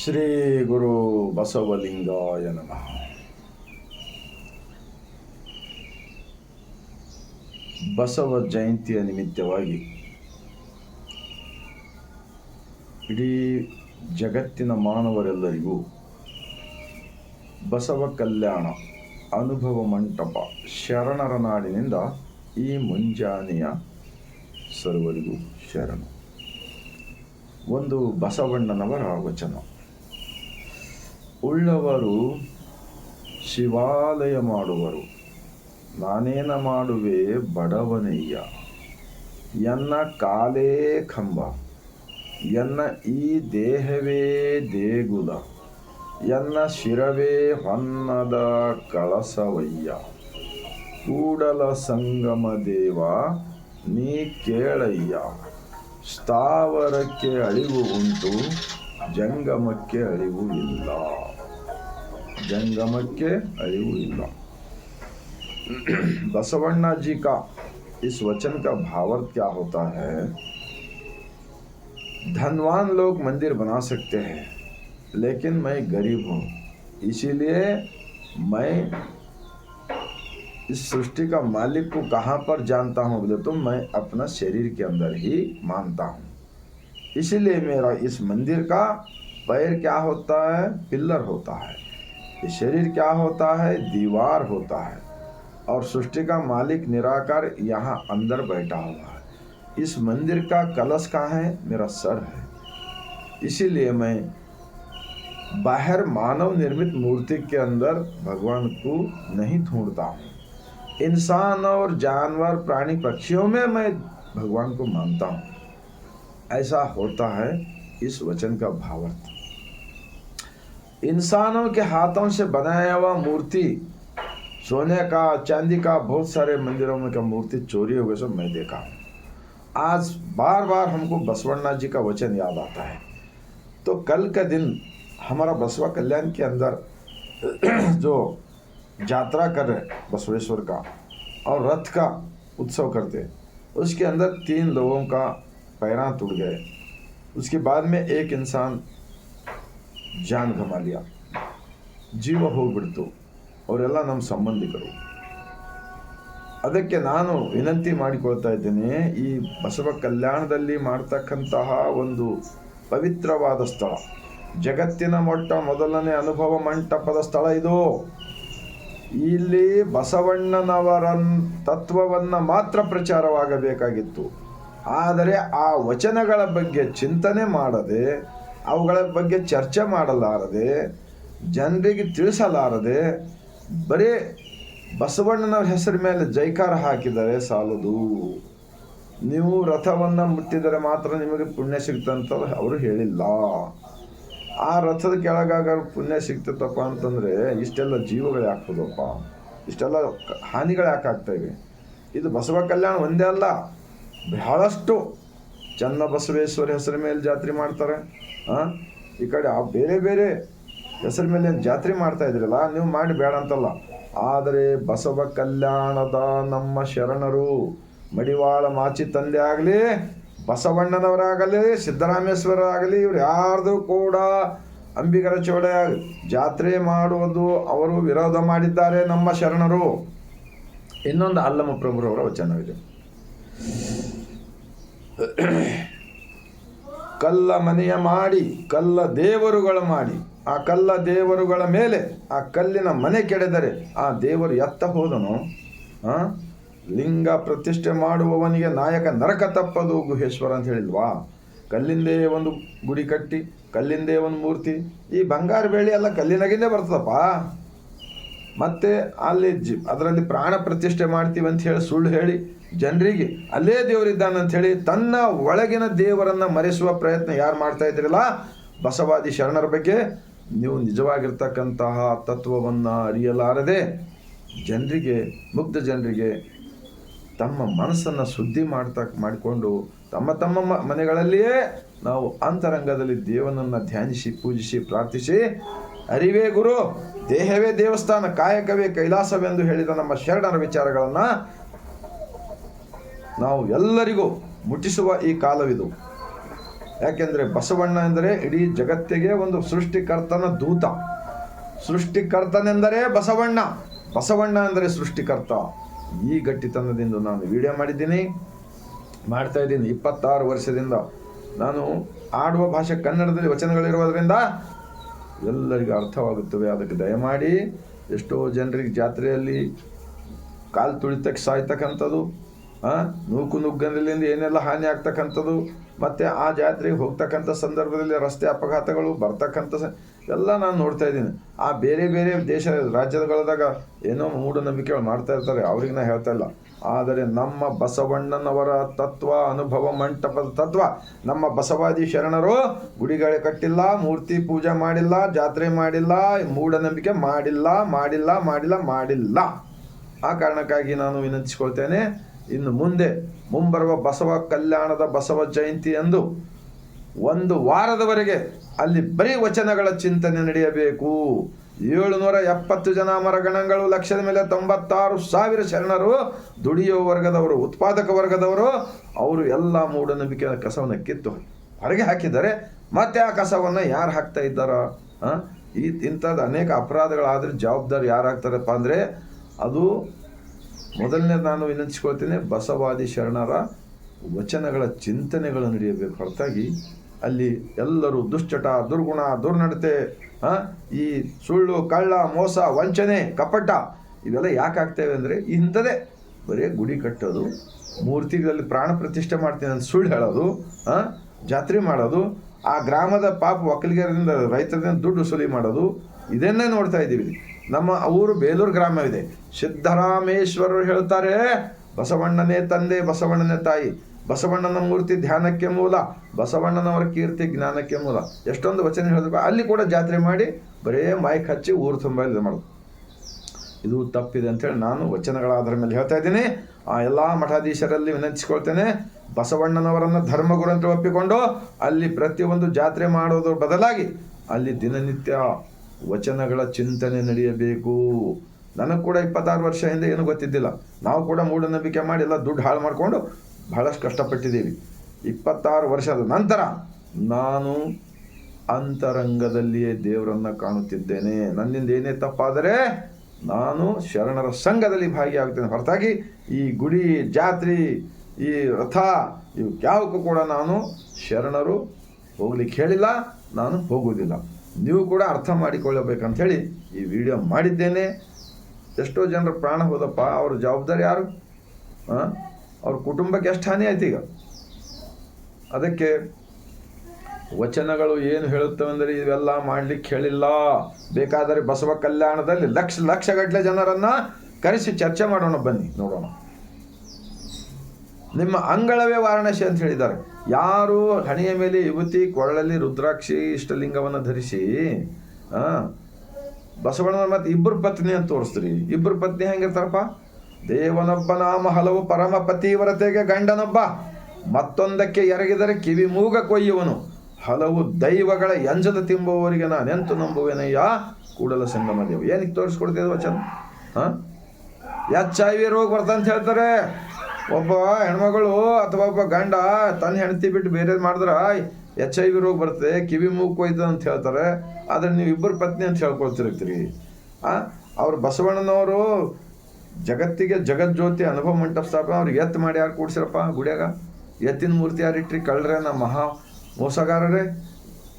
ಶ್ರೀ ಗುರು ಬಸವಲಿಂಗಾಯ ನಮಃ. ಬಸವ ಜಯಂತಿಯ ನಿಮಿತ್ತವಾಗಿ ಇಡೀ ಜಗತ್ತಿನ ಮಾನವರೆಲ್ಲರಿಗೂ ಬಸವ ಕಲ್ಯಾಣ ಅನುಭವ ಮಂಟಪ ಶರಣರ ನಾಡಿನಿಂದ ಈ ಮುಂಜಾನೆಯ ಸರ್ವರಿಗೂ ಶರಣು. ಒಂದು ಬಸವಣ್ಣನವರ ವಚನ. ಉಳ್ಳವರು ಶಿವಾಲಯ ಮಾಡುವರು, ನಾನೇನ ಮಾಡುವೆ ಬಡವನಯ್ಯ. ಎನ್ನ ಕಾಲೇ ಕಂಬ, ಎನ್ನ ಈ ದೇಹವೇ ದೇಗುಲ, ಎನ್ನ ಶಿರವೇ ಹೊನ್ನದ ಕಳಸವಯ್ಯ. ಕೂಡಲ ಸಂಗಮ ದೇವ ನೀ ಕೇಳಯ್ಯ. ಸ್ಥಾವರಕ್ಕೆ ಅಳಿವು ಉಂಟು, ಜಂಗಮಕ್ಕೆ अड़िवु ಇಲ್ಲ. जंगमಕ್ಕೆ अड़िवु ಇಲ್ಲ. बसवण्णा जी का इस वचन का भावार्थ क्या होता है? धनवान लोग मंदिर बना सकते हैं, लेकिन मैं गरीब हूँ, इसीलिए मैं इस सृष्टि का मालिक को कहाँ पर जानता हूँ बोले तो मैं अपना शरीर के अंदर ही मानता हूँ. इसीलिए मेरा इस मंदिर का पैर क्या होता है? पिलर होता है. ये शरीर क्या होता है? दीवार होता है. और सृष्टि का मालिक निराकार यहाँ अंदर बैठा हुआ है. इस मंदिर का कलश कहाँ है? मेरा सर है. इसीलिए मैं बाहर मानव निर्मित मूर्ति के अंदर भगवान को नहीं ढूंढता हूँ. इंसान और जानवर प्राणी पक्षियों में मैं भगवान को मानता हूँ. ऐसा होता है इस वचन का भावार्थ. इंसानों के हाथों से बनाया हुआ मूर्ति, सोने का चांदी का बहुत सारे मंदिरों में का मूर्ति चोरी हो गए, सब मैं देखा हूँ. आज बार बार हमको बसवण्णा जी का वचन याद आता है. तो कल का दिन हमारा बसवा कल्याण के अंदर जो यात्रा कर रहे बसवेश्वर का और रथ का उत्सव करते, उसके अंदर 3 लोगों का पैरा टूट गए. उसके बाद में एक इंसान जान गमा लिया, ಜೀವ ಹೋಗ್ಬಿಡ್ತು. ಅವರೆಲ್ಲ ನಮ್ಮ ಸಂಬಂಧಿಕರು. ಅದಕ್ಕೆ ನಾನು ವಿನಂತಿ ಮಾಡಿಕೊಳ್ತಾ ಇದ್ದೇನೆ, ಈ ಬಸವ ಕಲ್ಯಾಣದಲ್ಲಿ ಮಾಡ್ತಕ್ಕಂತಹ ಒಂದು ಪವಿತ್ರವಾದ ಸ್ಥಳ, ಜಗತ್ತಿನ ಮೊದಲನೇ ಅನುಭವ ಮಂಟಪದ ಸ್ಥಳ ಇದು. ಇಲ್ಲಿ ಬಸವಣ್ಣನವರ ತತ್ವವನ್ನು ಮಾತ್ರ ಪ್ರಚಾರವಾಗಬೇಕಾಗಿತ್ತು. ಆದರೆ ಆ ವಚನಗಳ ಬಗ್ಗೆ ಚಿಂತನೆ ಮಾಡದೆ, ಅವುಗಳ ಬಗ್ಗೆ ಚರ್ಚೆ ಮಾಡಲಾರದೆ, ಜನರಿಗೆ ತಿಳಿಸಲಾರದೆ, ಬರೀ ಬಸವಣ್ಣನವ್ರ ಹೆಸರ ಮೇಲೆ ಜೈಕಾರ ಹಾಕಿದರೆ ಸಾಲದು. ನೀವು ರಥವನ್ನು ಮುಟ್ಟಿದರೆ ಮಾತ್ರ ನಿಮಗೆ ಪುಣ್ಯ ಸಿಗ್ತಂತ ಅವರು ಹೇಳಿಲ್ಲ. ಆ ರಥದ ಕೆಳಗಾಗ ಪುಣ್ಯ ಸಿಗ್ತದಪ್ಪ ಅಂತಂದರೆ ಇಷ್ಟೆಲ್ಲ ಜೀವಗಳು ಯಾಕೆ ಹೋದಪ್ಪ, ಇಷ್ಟೆಲ್ಲ ಹಾನಿಗಳು ಯಾಕೆ ಆಗ್ತಾಯಿವೆ? ಇದು ಬಸವ ಕಲ್ಯಾಣ ಒಂದೇ ಅಲ್ಲ, ಬಹಳಷ್ಟು ಚನ್ನ ಬಸವೇಶ್ವರ ಹೆಸರ ಮೇಲೆ ಜಾತ್ರೆ ಮಾಡ್ತಾರೆ. ಈ ಕಡೆ ಬೇರೆ ಬೇರೆ ಹೆಸರ ಮೇಲೆ ಜಾತ್ರೆ ಮಾಡ್ತಾ ಇದ್ರಲ್ಲ, ನೀವು ಮಾಡಿ ಬೇಡ ಅಂತಲ್ಲ. ಆದರೆ ಬಸವ ಕಲ್ಯಾಣದ ನಮ್ಮ ಶರಣರು, ಮಡಿವಾಳ ಮಾಚಿ ತಂದೆ ಆಗಲಿ, ಬಸವಣ್ಣನವರಾಗಲಿ, ಸಿದ್ದರಾಮೇಶ್ವರ ಆಗಲಿ, ಇವ್ರು ಯಾರ್ದು ಕೂಡ ಅಂಬಿಗರ ಚೌಡ ಜಾತ್ರೆ ಮಾಡುವುದು ಅವರು ವಿರೋಧ ಮಾಡಿದ್ದಾರೆ ನಮ್ಮ ಶರಣರು. ಇನ್ನೊಂದು ಅಲ್ಲಮ ಪ್ರಭುರವರ ವಚನವಿದೆ, ಕಲ್ಲ ಮನೆಯ ಮಾಡಿ ಕಲ್ಲ ದೇವರುಗಳ ಮಾಡಿ, ಆ ಕಲ್ಲ ದೇವರುಗಳ ಮೇಲೆ ಆ ಕಲ್ಲಿನ ಮನೆ ಕೆಡೆದರೆ ಆ ದೇವರು ಎತ್ತ ಹೋದನು. ಲಿಂಗ ಪ್ರತಿಷ್ಠೆ ಮಾಡುವವನಿಗೆ ನಾಯಕ ನರಕ ತಪ್ಪದು ಗುಹೇಶ್ವರ ಅಂತ ಹೇಳಿಲ್ವಾ? ಕಲ್ಲಿಂದೇ ಒಂದು ಗುಡಿ ಕಟ್ಟಿ, ಕಲ್ಲಿಂದೇ ಒಂದು ಮೂರ್ತಿ. ಈ ಬಂಗಾರ ಬೆಳ್ಳಿ ಎಲ್ಲ ಕಲ್ಲಿನಾಗಿಂದೇ ಬರ್ತದಪ್ಪ. ಮತ್ತು ಅಲ್ಲಿ ಅದರಲ್ಲಿ ಪ್ರಾಣ ಪ್ರತಿಷ್ಠೆ ಮಾಡ್ತೀವಿ ಅಂತ ಹೇಳಿ ಸುಳ್ಳು ಹೇಳಿ ಜನರಿಗೆ ಅಲ್ಲೇ ದೇವರಿದ್ದಾನಂಥೇಳಿ ತನ್ನ ಒಳಗಿನ ದೇವರನ್ನು ಮರೆಸುವ ಪ್ರಯತ್ನ ಯಾರು ಮಾಡ್ತಾ ಇದ್ದೀರಲ್ಲ, ಬಸವಾದಿ ಶರಣರ ಬಗ್ಗೆ ನೀವು ನಿಜವಾಗಿರ್ತಕ್ಕಂತಹ ತತ್ವವನ್ನು ಅರಿಯಲಾರದೆ ಜನರಿಗೆ, ಮುಗ್ಧ ಜನರಿಗೆ ತಮ್ಮ ಮನಸ್ಸನ್ನು ಶುದ್ಧಿ ಮಾಡಿಕೊಂಡು ತಮ್ಮ ತಮ್ಮ ಮನೆಗಳಲ್ಲಿಯೇ ನಾವು ಅಂತರಂಗದಲ್ಲಿ ದೇವನನ್ನು ಧ್ಯಾನಿಸಿ, ಪೂಜಿಸಿ, ಪ್ರಾರ್ಥಿಸಿ, ಅರಿವೇ ಗುರು, ದೇಹವೇ ದೇವಸ್ಥಾನ, ಕಾಯಕವೇ ಕೈಲಾಸವೆಂದು ಹೇಳಿದ ನಮ್ಮ ಶರಣರ ವಿಚಾರಗಳನ್ನು ನಾವು ಎಲ್ಲರಿಗೂ ಮುಟ್ಟಿಸುವ ಈ ಕಾಲವಿದು. ಯಾಕೆಂದರೆ ಬಸವಣ್ಣ ಎಂದರೆ ಇಡೀ ಜಗತ್ತಿಗೆ ಒಂದು ಸೃಷ್ಟಿಕರ್ತನ ದೂತ. ಸೃಷ್ಟಿಕರ್ತನೆಂದರೆ ಬಸವಣ್ಣ, ಬಸವಣ್ಣ ಅಂದರೆ ಸೃಷ್ಟಿಕರ್ತ. ಈ ಗಟ್ಟಿತನದಿಂದ ನಾನು ವಿಡಿಯೋ ಮಾಡ್ತಾ ಇದ್ದೀನಿ 26 ವರ್ಷದಿಂದ. ನಾನು ಆಡುವ ಭಾಷೆ ಕನ್ನಡದಲ್ಲಿ ವಚನಗಳಿರುವುದರಿಂದ ಎಲ್ಲರಿಗೂ ಅರ್ಥವಾಗುತ್ತವೆ. ಅದಕ್ಕೆ ದಯಮಾಡಿ ಎಷ್ಟೋ ಜನರಿಗೆ ಜಾತ್ರೆಯಲ್ಲಿ ಕಾಲು ತುಳಿತಕ್ಕೆ ಸಾಯ್ತಕ್ಕಂಥದ್ದು, ನುಗ್ಗಲಿಂದ ಏನೆಲ್ಲ ಹಾನಿ ಆಗ್ತಕ್ಕಂಥದ್ದು, ಮತ್ತು ಆ ಜಾತ್ರೆಗೆ ಹೋಗ್ತಕ್ಕಂಥ ಸಂದರ್ಭದಲ್ಲಿ ರಸ್ತೆ ಅಪಘಾತಗಳು ಬರ್ತಕ್ಕಂಥ ಎಲ್ಲ ನಾನು ನೋಡ್ತಾ ಇದ್ದೀನಿ. ಆ ಬೇರೆ ಬೇರೆ ದೇಶ ರಾಜ್ಯಗಳದಾಗ ಏನೋ ಮೂಢನಂಬಿಕೆಗಳು ಮಾಡ್ತಾ ಇರ್ತಾರೆ, ಅವ್ರಿಗೆ ನಾ ಹೇಳ್ತಾ ಇಲ್ಲ. ಆದರೆ ನಮ್ಮ ಬಸವಣ್ಣನವರ ತತ್ವ, ಅನುಭವ ಮಂಟಪದ ತತ್ವ, ನಮ್ಮ ಬಸವಾದಿ ಶರಣರು ಗುಡಿಗಳೇ ಕಟ್ಟಿಲ್ಲ, ಮೂರ್ತಿ ಪೂಜೆ ಮಾಡಿಲ್ಲ, ಜಾತ್ರೆ ಮಾಡಿಲ್ಲ, ಮೂಢನಂಬಿಕೆ ಮಾಡಿಲ್ಲ ಮಾಡಿಲ್ಲ ಮಾಡಿಲ್ಲ ಮಾಡಿಲ್ಲ. ಆ ಕಾರಣಕ್ಕಾಗಿ ನಾನು ವಿನಂತಿಸಿಕೊಳ್ತೇನೆ, ಇನ್ನು ಮುಂಬರುವ ಬಸವ ಕಲ್ಯಾಣದ ಬಸವ ಜಯಂತಿ ಎಂದು 1 ವಾರದವರೆಗೆ ಅಲ್ಲಿ ಬರೀ ವಚನಗಳ ಚಿಂತನೆ ನಡೆಯಬೇಕು. 770 ಜನ ಮರಗಣಗಳು, ಲಕ್ಷದ ಮೇಲೆ 96,000 ಶರಣರು, ದುಡಿಯುವ ವರ್ಗದವರು, ಉತ್ಪಾದಕ ವರ್ಗದವರು, ಅವರು ಎಲ್ಲ ಮೂಢನಂಬಿಕೆಯ ಕಸವನ್ನು ಕಿತ್ತು ಹೊರಗೆ ಹಾಕಿದ್ದಾರೆ. ಮತ್ತೆ ಆ ಕಸವನ್ನು ಯಾರು ಹಾಕ್ತಾ ಇದ್ದಾರ? ಇಂಥದ್ದು ಅನೇಕ ಅಪರಾಧಗಳಾದರೆ ಜವಾಬ್ದಾರಿ ಯಾರು ಹಾಕ್ತಾರಪ್ಪ ಅಂದರೆ ಅದು ಮೊದಲನೇ ನಾನು ವಿನಂತಿಸ್ಕೊಳ್ತೀನಿ, ಬಸವಾದಿ ಶರಣರ ವಚನಗಳ ಚಿಂತನೆಗಳು ನಡೆಯಬೇಕು. ಹೊರತಾಗಿ ಅಲ್ಲಿ ಎಲ್ಲರೂ ದುಶ್ಚಟ, ದುರ್ಗುಣ, ದುರ್ನಡತೆ, ಈ ಸುಳ್ಳು, ಕಳ್ಳ, ಮೋಸ, ವಂಚನೆ, ಕಪಟ ಇವೆಲ್ಲ ಯಾಕೆ ಆಗ್ತೇವೆ ಅಂದರೆ ಇಂಥದೇ. ಬರೀ ಗುಡಿ ಕಟ್ಟೋದು, ಮೂರ್ತಿಗಳಲ್ಲಿ ಪ್ರಾಣ ಪ್ರತಿಷ್ಠೆ ಮಾಡ್ತೀನಿ ಅಂತ ಸುಳ್ಳು ಹೇಳೋದು, ಜಾತ್ರೆ ಮಾಡೋದು, ಆ ಗ್ರಾಮದ ಪಾಪ ಒಕ್ಕಲಿಗರಿಂದ ರೈತರಿಂದ ದುಡ್ಡು ವಸೂಲಿ ಮಾಡೋದು, ಇದನ್ನೇ ನೋಡ್ತಾ ಇದ್ದೀವಿ. ನಮ್ಮ ಊರು ಬೇಲೂರು ಗ್ರಾಮವಿದೆ. ಸಿದ್ದರಾಮೇಶ್ವರರು ಹೇಳ್ತಾರೆ, ಬಸವಣ್ಣನೇ ತಂದೆ, ಬಸವಣ್ಣನೇ ತಾಯಿ, ಬಸವಣ್ಣನ ಮೂರ್ತಿ ಧ್ಯಾನಕ್ಕೆ ಮೂಲ, ಬಸವಣ್ಣನವರ ಕೀರ್ತಿ ಜ್ಞಾನಕ್ಕೆ ಮೂಲ. ಎಷ್ಟೊಂದು ವಚನ ಹೇಳಿದ್ರು. ಅಲ್ಲಿ ಕೂಡ ಜಾತ್ರೆ ಮಾಡಿ ಬರೇ ಮೈಕ್ ಹಚ್ಚಿ ಊರು ತುಂಬ ಇದು ಮಾಡೋದು, ಇದು ತಪ್ಪಿದೆ ಅಂಥೇಳಿ ನಾನು ವಚನಗಳ ಆಧಾರ ಮೇಲೆ ಹೇಳ್ತಾ ಇದ್ದೀನಿ. ಆ ಎಲ್ಲ ಮಠಾಧೀಶರಲ್ಲಿ ವಿನಂತಿಸ್ಕೊಳ್ತೇನೆ, ಬಸವಣ್ಣನವರನ್ನು ಧರ್ಮಗುರು ಅಂತ ಒಪ್ಪಿಕೊಂಡು ಅಲ್ಲಿ ಪ್ರತಿಯೊಂದು ಜಾತ್ರೆ ಮಾಡೋದ್ರ ಬದಲಾಗಿ ಅಲ್ಲಿ ದಿನನಿತ್ಯ ವಚನಗಳ ಚಿಂತನೆ ನಡೆಯಬೇಕು. ನನಗೆ ಕೂಡ 26 ವರ್ಷ ಹಿಂದೆ ಏನೂ ಗೊತ್ತಿದ್ದಿಲ್ಲ. ನಾವು ಕೂಡ ಮೂಢನಂಬಿಕೆ ಮಾಡಿ ಎಲ್ಲ ದುಡ್ಡು ಹಾಳು ಮಾಡಿಕೊಂಡು ಬಹಳಷ್ಟು ಕಷ್ಟಪಟ್ಟಿದ್ದೀವಿ. 26 ವರ್ಷದ ನಂತರ ನಾನು ಅಂತರಂಗದಲ್ಲಿಯೇ ದೇವರನ್ನು ಕಾಣುತ್ತಿದ್ದೇನೆ. ನನ್ನಿಂದ ಏನೇ ತಪ್ಪಾದರೆ ನಾನು ಶರಣರ ಸಂಘದಲ್ಲಿ ಭಾಗಿಯಾಗ್ತೇನೆ. ಹೊರತಾಗಿ ಈ ಗುಡಿ, ಜಾತ್ರೆ, ಈ ರಥ ಇವು ಯಾವಕ್ಕೂ ಕೂಡ ನಾನು ಶರಣರು ಹೋಗ್ಲಿಕ್ಕೆ ಹೇಳಿಲ್ಲ, ನಾನು ಹೋಗುವುದಿಲ್ಲ. ನೀವು ಕೂಡ ಅರ್ಥ ಮಾಡಿಕೊಳ್ಳಬೇಕಂಥೇಳಿ ಈ ವಿಡಿಯೋ ಮಾಡಿದ್ದೇನೆ. ಎಷ್ಟೋ ಜನರ ಪ್ರಾಣ ಹೋದಪ್ಪ, ಅವ್ರ ಜವಾಬ್ದಾರಿ ಯಾರು? ಅವ್ರ ಕುಟುಂಬಕ್ಕೆ ಎಷ್ಟು ಹಾನಿ ಆಯ್ತು ಈಗ? ಅದಕ್ಕೆ ವಚನಗಳು ಏನು ಹೇಳುತ್ತವೆ ಅಂದರೆ ಇವೆಲ್ಲ ಮಾಡಲಿಕ್ಕೆ ಹೇಳಿಲ್ಲ. ಬೇಕಾದರೆ ಬಸವ ಕಲ್ಯಾಣದಲ್ಲಿ ಲಕ್ಷಗಟ್ಟಲೆ ಜನರನ್ನು ಕರೆಸಿ ಚರ್ಚೆ ಮಾಡೋಣ, ಬನ್ನಿ ನೋಡೋಣ. ನಿಮ್ಮ ಅಂಗಳವೇ ವಾರಣಾಸಿ ಅಂತ ಹೇಳಿದ್ದಾರೆ. ಯಾರು ಹಣೆಯ ಮೇಲೆ ಯುವತಿ, ಕೊರಳಲ್ಲಿ ರುದ್ರಾಕ್ಷಿ, ಇಷ್ಟಲಿಂಗವನ್ನು ಧರಿಸಿ ಬಸವಣ್ಣನ ಮತ್ತೆ 2 ಪತ್ನಿ ಅಂತ ತೋರಿಸ್ತೀರಿ. 2 ಪತ್ನಿ ಹೆಂಗಿರ್ತಾರಪ್ಪ? ದೇವನೊಬ್ಬ ನಾಮ ಹಲವು, ಪರಮ ಪತಿವ್ರತೆಗೆ ಗಂಡನೊಬ್ಬ, ಮತ್ತೊಂದಕ್ಕೆ ಎರಗಿದರೆ ಕಿವಿ ಮೂಗ ಕೊಯ್ಯುವನು, ಹಲವು ದೈವಗಳ ಎಂಜದ ತಿಂಬುವವರಿಗೆ ನಾನೆಂತು ನಂಬುವೆನಯ್ಯ ಕೂಡಲ ಸಂಗಮ ದೇವ. ಏನಕ್ಕೆ ತೋರಿಸ್ಕೊಡ್ತಿದ್ದ ವಚನ? HIV ರೋಗ ಬರ್ತಂತ ಹೇಳ್ತಾರೆ. ಒಬ್ಬ ಹೆಣ್ಮಗಳು ಅಥವಾ ಒಬ್ಬ ಗಂಡ ತನ್ನ ಹೆಂಡತಿ ಬಿಟ್ಟು ಬೇರೆ ಮಾಡಿದ್ರೆ HIV ರೋಗ ಬರ್ತದೆ, ಕಿವಿ ಮೂಗು ಕೊಯ್ದ ಅಂತ ಹೇಳ್ತಾರೆ. ಆದರೆ ನೀವು 2 ಪತ್ನಿ ಅಂತ ಹೇಳ್ಕೊಳ್ತಿರ್ತೀರಿ. ಅವ್ರು ಬಸವಣ್ಣನವರು ಜಗತ್ತಿಗೆ ಜಗಜ್ಯೋತಿ ಅನುಭವ ಮಂಟಪ ಸ್ಥಾಪನೆ ಅವ್ರಿಗೆ ಎತ್ತು ಮಾಡಿ ಯಾರು ಕೂಡ್ಸಿರಪ್ಪ ಗುಡಿಯಾಗ? ಎತ್ತಿನ ಮೂರ್ತಿ ಯಾರು ಇಟ್ರಿ? ಕಳ್ಳರೆ, ನಮ್ಮ ಮಹಾ ಮೋಸಗಾರರೇ.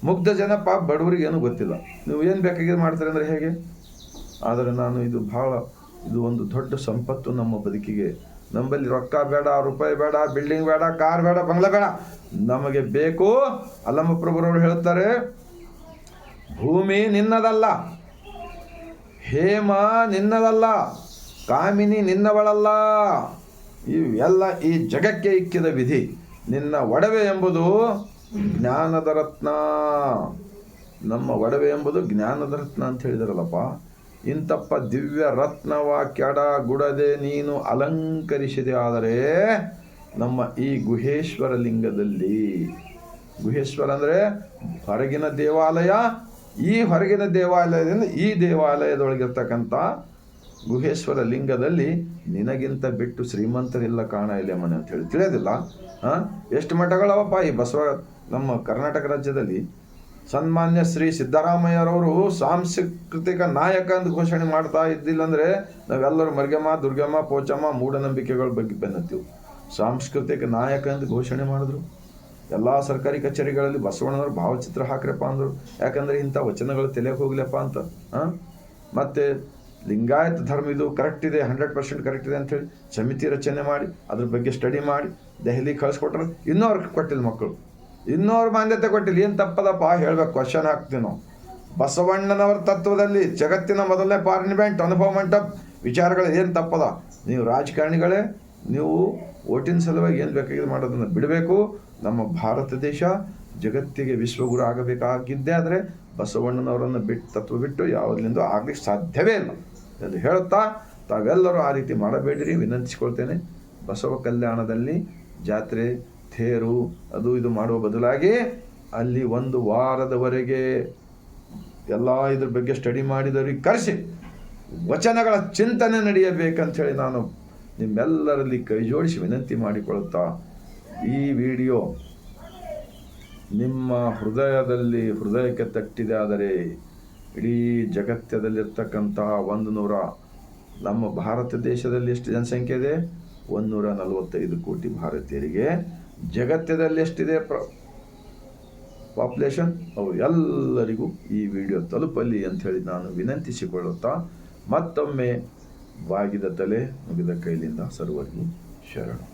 ಮುಗ್ಧ ಜನ ಪಾಪ ಬಡವರಿಗೆ ಏನೂ ಗೊತ್ತಿಲ್ಲ. ನೀವು ಏನು ಬೇಕಾಗಿದೆ ಮಾಡ್ತಾರೆ ಅಂದರೆ ಹೇಗೆ? ಆದರೆ ನಾನು ಇದು ಒಂದು ದೊಡ್ಡ ಸಂಪತ್ತು ನಮ್ಮ ಬದುಕಿಗೆ. ನಮ್ಮಲ್ಲಿ ರೊಕ್ಕ ಬೇಡ, ರೂಪಾಯಿ ಬೇಡ, ಬಿಲ್ಡಿಂಗ್ ಬೇಡ, ಕಾರ್ ಬೇಡ, ಬಂಗ್ಲೆ ಬೇಡ. ನಮಗೆ ಬೇಕು, ಅಲ್ಲಮ್ಮ ಪ್ರಭುರವರು ಹೇಳ್ತಾರೆ, ಭೂಮಿ ನಿನ್ನದಲ್ಲ, ಹೇಮ ನಿನ್ನದಲ್ಲ, ಕಾಮಿನಿ ನಿನ್ನವಳಲ್ಲ, ಇವೆಲ್ಲ ಈ ಜಗಕ್ಕೆ ಇಕ್ಕಿದ ವಿಧಿ. ನಿನ್ನ ಒಡವೆ ಎಂಬುದು ಜ್ಞಾನದ ರತ್ನ. ನಮ್ಮ ಒಡವೆ ಎಂಬುದು ಜ್ಞಾನದ ರತ್ನ ಅಂತ ಹೇಳಿದಾರಲ್ಲಪ್ಪ. ಇಂತಪ್ಪ ದಿವ್ಯ ರತ್ನವ ಕೆಡಗುಡದೆ ನೀನು ಅಲಂಕರಿಸಿದೆ. ಆದರೆ ನಮ್ಮ ಈ ಗುಹೇಶ್ವರ ಲಿಂಗದಲ್ಲಿ, ಗುಹೇಶ್ವರ ಅಂದರೆ ಹೊರಗಿನ ದೇವಾಲಯ, ಈ ಹೊರಗಿನ ದೇವಾಲಯದಿಂದ ಈ ದೇವಾಲಯದೊಳಗಿರ್ತಕ್ಕಂಥ ಗುಹೇಶ್ವರ ಲಿಂಗದಲ್ಲಿ ನಿನಗಿಂತ ಬಿಟ್ಟು ಶ್ರೀಮಂತರಿಲ್ಲ ಕಾಣ ಇಲ್ಲ ಮನೆ ಅಂತ ಹೇಳಿ ತಿಳಿಯೋದಿಲ್ಲ. ಎಷ್ಟು ಮಠಗಳವಪ್ಪ ಈ ಬಸವ ನಮ್ಮ ಕರ್ನಾಟಕ ರಾಜ್ಯದಲ್ಲಿ. ಸನ್ಮಾನ್ಯ ಶ್ರೀ ಸಿದ್ದರಾಮಯ್ಯರವರು ಸಾಂಸ್ಕೃತಿಕ ನಾಯಕ ಅಂತ ಘೋಷಣೆ ಮಾಡ್ತಾ ಇದ್ದಿಲ್ಲ ಅಂದರೆ ನಾವೆಲ್ಲರೂ ಮರ್ಗಮ್ಮ ದುರ್ಗಮ್ಮ ಪೋಚಮ್ಮ ಮೂಢನಂಬಿಕೆಗಳ ಬಗ್ಗೆ ಬೆನ್ನತ್ತೀವಿ. ಸಾಂಸ್ಕೃತಿಕ ನಾಯಕ ಅಂತ ಘೋಷಣೆ ಮಾಡಿದ್ರು. ಎಲ್ಲ ಸರ್ಕಾರಿ ಕಚೇರಿಗಳಲ್ಲಿ ಬಸವಣ್ಣನವರು ಭಾವಚಿತ್ರ ಹಾಕ್ರಪ್ಪ ಅಂದರು. ಯಾಕಂದರೆ ಇಂಥ ವಚನಗಳು ತಲೆಗೆ ಹೋಗ್ಲಪ್ಪ ಅಂತ. ಮತ್ತು ಲಿಂಗಾಯತ ಧರ್ಮ ಇದು ಕರೆಕ್ಟ್ ಇದೆ, 100% ಕರೆಕ್ಟ್ ಇದೆ ಅಂಥೇಳಿ ಸಮಿತಿ ರಚನೆ ಮಾಡಿ ಅದ್ರ ಬಗ್ಗೆ ಸ್ಟಡಿ ಮಾಡಿ ದೆಹಲಿಗೆ ಕಳಿಸ್ಕೊಟ್ರೆ ಇನ್ನೂ ಅವ್ರಿಗೆ ಕೊಟ್ಟಿಲ್ಲ ಮಕ್ಕಳು, ಇನ್ನೂ ಅವ್ರ ಮಾನ್ಯತೆ ಕೊಟ್ಟಿಲ್ಲ. ಏನು ತಪ್ಪದಪ್ಪ ಹೇಳ್ಬೇಕು, ಕ್ವಶನ್ ಹಾಕ್ತೀವಿ ನಾವು. ಬಸವಣ್ಣನವರ ತತ್ವದಲ್ಲಿ ಜಗತ್ತಿನ ಮೊದಲನೇ ಪಾರ್ಲಿಮೆಂಟ್ ಅನುಭವ ಮಂಟಪ ವಿಚಾರಗಳು ಏನು ತಪ್ಪದ? ನೀವು ರಾಜಕಾರಣಿಗಳೇ, ನೀವು ಓಟಿನ ಸಲುವಾಗಿ ಏನು ಬೇಕಾಗಿದೆ ಮಾಡೋದನ್ನು ಬಿಡಬೇಕು. ನಮ್ಮ ಭಾರತ ದೇಶ ಜಗತ್ತಿಗೆ ವಿಶ್ವಗುರು ಆಗಬೇಕಾಗಿದ್ದೇ ಆದರೆ ಬಸವಣ್ಣನವರನ್ನು ತತ್ವ ಬಿಟ್ಟು ಯಾವುದರಿಂದ ಆಗಲಿಕ್ಕೆ ಸಾಧ್ಯವೇ ಇಲ್ಲ ಎಂದು ಹೇಳುತ್ತಾ ತಾವೆಲ್ಲರೂ ಆ ರೀತಿ ಮಾಡಬೇಡಿರಿ ವಿನಂತಿಸಿಕೊಳ್ತೇನೆ. ಬಸವ ಕಲ್ಯಾಣದಲ್ಲಿ ಜಾತ್ರೆ ತೇರು ಅದು ಇದು ಮಾಡುವ ಬದಲಾಗಿ ಅಲ್ಲಿ 1 ವಾರದವರೆಗೆ ಎಲ್ಲ ಇದ್ರ ಬಗ್ಗೆ ಸ್ಟಡಿ ಮಾಡಿದವರಿಗೆ ಕರೆಸಿ ವಚನಗಳ ಚಿಂತನೆ ನಡೆಯಬೇಕಂಥೇಳಿ ನಾನು ನಿಮ್ಮೆಲ್ಲರಲ್ಲಿ ಕೈ ಜೋಡಿಸಿ ವಿನಂತಿ ಮಾಡಿಕೊಳ್ಳುತ್ತಾ ಈ ವಿಡಿಯೋ ನಿಮ್ಮ ಹೃದಯಕ್ಕೆ ತಟ್ಟಿದೆ ಆದರೆ ಇಡೀ ಜಗತ್ತದಲ್ಲಿರ್ತಕ್ಕಂತಹ 100 ನಮ್ಮ ಭಾರತ ದೇಶದಲ್ಲಿ ಎಷ್ಟು ಜನಸಂಖ್ಯೆ ಇದೆ? 145 ಕೋಟಿ ಭಾರತೀಯರಿಗೆ. ಜಗತ್ತದಲ್ಲಿ ಎಷ್ಟಿದೆ ಪಾಪ್ಯುಲೇಷನ್? ಅವು ಎಲ್ಲರಿಗೂ ಈ ವಿಡಿಯೋ ತಲುಪಲಿ ಅಂಥೇಳಿ ನಾನು ವಿನಂತಿಸಿಕೊಳ್ಳುತ್ತಾ ಮತ್ತೊಮ್ಮೆ ಬಾಗಿದ ತಲೆ ಮುಗಿದ ಕೈಲಿಂದ ಸರ್ವರಿಗೂ ಶರಣು.